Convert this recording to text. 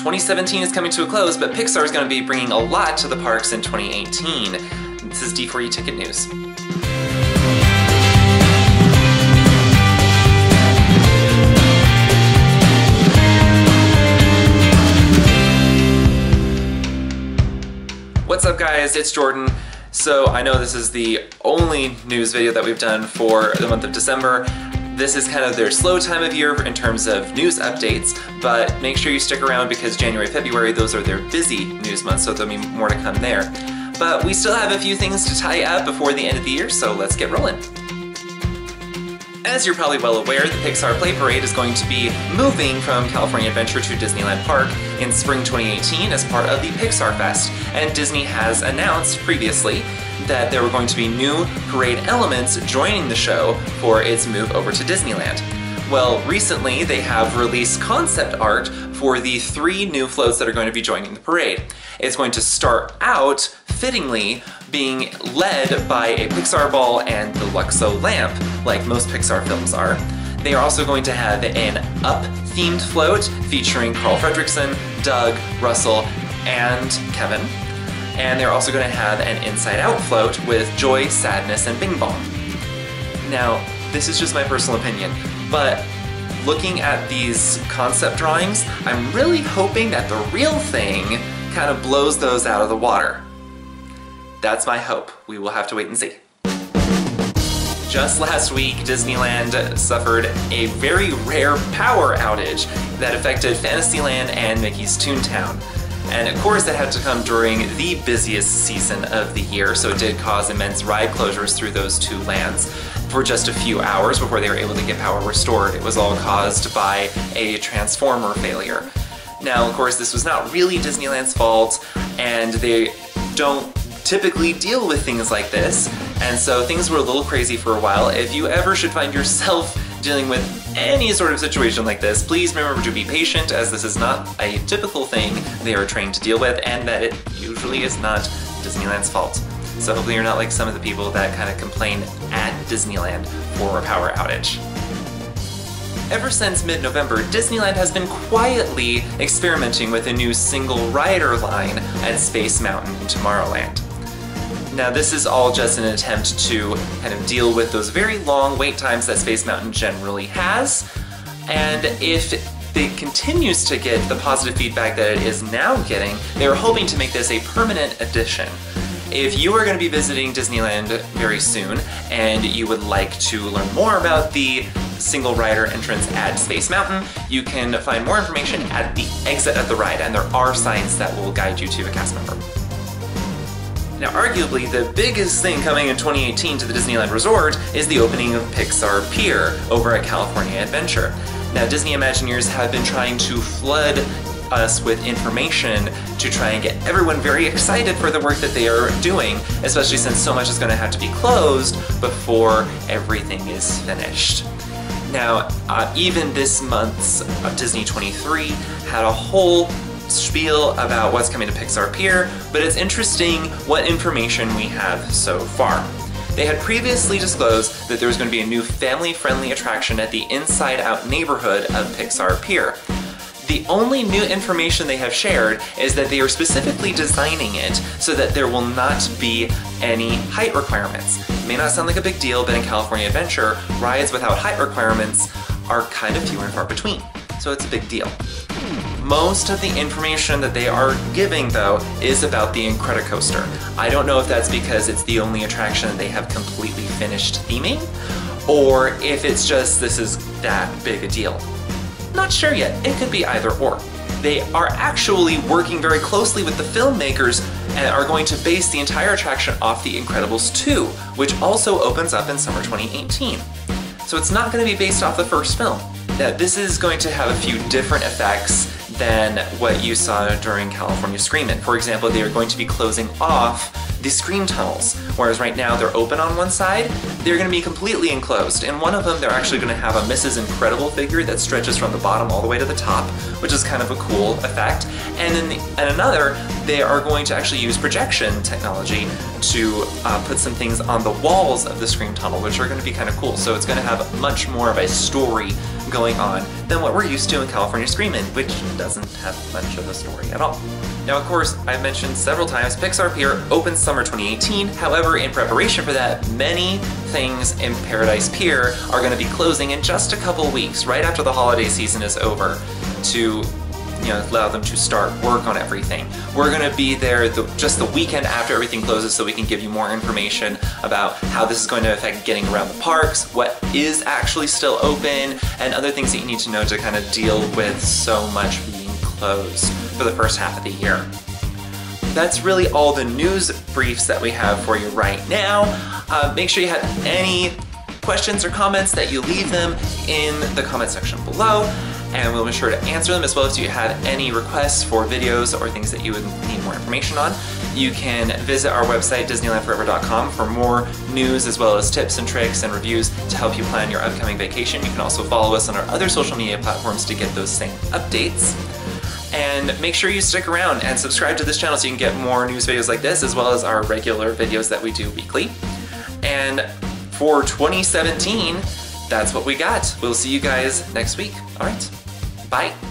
2017 is coming to a close, but Pixar is going to be bringing a lot to the parks in 2018. This is D4E-Ticket news. What's up guys, it's Jordan. So I know this is the only news video that we've done for the month of December. This is kind of their slow time of year in terms of news updates, but make sure you stick around because January, February, those are their busy news months, so there'll be more to come there. But we still have a few things to tie up before the end of the year, so let's get rolling. As you're probably well aware, the Pixar Play Parade is going to be moving from California Adventure to Disneyland Park in spring 2018 as part of the Pixar Fest, and Disney has announced previously that there were going to be new parade elements joining the show for its move over to Disneyland. Well, recently they have released concept art for the 3 new floats that are going to be joining the parade. It's going to start out, fittingly, being led by a Pixar ball and the Luxo lamp, like most Pixar films are. They are also going to have an Up-themed float featuring Carl Fredricksen, Doug, Russell, and Kevin. And they're also going to have an Inside Out float with Joy, Sadness, and Bing Bong. Now, this is just my personal opinion, but looking at these concept drawings, I'm really hoping that the real thing kind of blows those out of the water. That's my hope. We will have to wait and see. Just last week, Disneyland suffered a very rare power outage that affected Fantasyland and Mickey's Toontown. And of course that had to come during the busiest season of the year, so it did cause immense ride closures through those 2 lands for just a few hours before they were able to get power restored. It was all caused by a transformer failure. Now, of course, this was not really Disneyland's fault, and they don't typically deal with things like this, and so things were a little crazy for a while. If you ever should find yourself dealing with any sort of situation like this, please remember to be patient, as this is not a typical thing they are trained to deal with, and that it usually is not Disneyland's fault. So hopefully you're not like some of the people that kind of complain at Disneyland for a power outage. Ever since mid-November, Disneyland has been quietly experimenting with a new single rider line at Space Mountain in Tomorrowland. Now this is all just an attempt to kind of deal with those very long wait times that Space Mountain generally has, and if it continues to get the positive feedback that it is now getting, they are hoping to make this a permanent addition. If you are going to be visiting Disneyland very soon and you would like to learn more about the single rider entrance at Space Mountain, you can find more information at the exit of the ride, and there are signs that will guide you to a cast member. Now arguably the biggest thing coming in 2018 to the Disneyland Resort is the opening of Pixar Pier over at California Adventure. Now Disney Imagineers have been trying to flood us with information to try and get everyone very excited for the work that they are doing, especially since so much is going to have to be closed before everything is finished. Now, even this month's Disney 23 had a whole spiel about what's coming to Pixar Pier, but it's interesting what information we have so far. They had previously disclosed that there was going to be a new family-friendly attraction at the Inside Out neighborhood of Pixar Pier. The only new information they have shared is that they are specifically designing it so that there will not be any height requirements. It may not sound like a big deal, but in California Adventure, rides without height requirements are kind of few and far between, so it's a big deal. Most of the information that they are giving, though, is about the Incredicoaster. I don't know if that's because it's the only attraction that they have completely finished theming, or if it's just this is that big a deal. Not sure yet, it could be either or. They are actually working very closely with the filmmakers and are going to base the entire attraction off The Incredibles 2, which also opens up in summer 2018. So it's not going to be based off the first film. Now, this is going to have a few different effects than what you saw during California Screamin'. For example, they are going to be closing off the Scream tunnels, whereas right now they're open on one side, they're going to be completely enclosed. In one of them, they're actually going to have a Mrs. Incredible figure that stretches from the bottom all the way to the top, which is kind of a cool effect. And in another, they are going to actually use projection technology to put some things on the walls of the Scream tunnel, which are going to be kind of cool. So it's going to have much more of a story going on than what we're used to in California Screamin', which doesn't have much of a story at all. Now, of course, I've mentioned several times Pixar Pier opens summer 2018. However, in preparation for that, many things in Paradise Pier are going to be closing in just a couple weeks, right after the holiday season is over, to allow them to start work on everything. We're going to be there just the weekend after everything closes so we can give you more information about how this is going to affect getting around the parks, what is actually still open, and other things that you need to know to kind of deal with so much being closed for the first half of the year. That's really all the news briefs that we have for you right now. Make sure you have any questions or comments that you leave them in the comment section below, and we'll be sure to answer them, as well as if you have any requests for videos or things that you would need more information on. You can visit our website, DisneylandForever.com, for more news as well as tips and tricks and reviews to help you plan your upcoming vacation. You can also follow us on our other social media platforms to get those same updates. And make sure you stick around and subscribe to this channel so you can get more news videos like this, as well as our regular videos that we do weekly. And for 2017, that's what we got. We'll see you guys next week. All right, bye.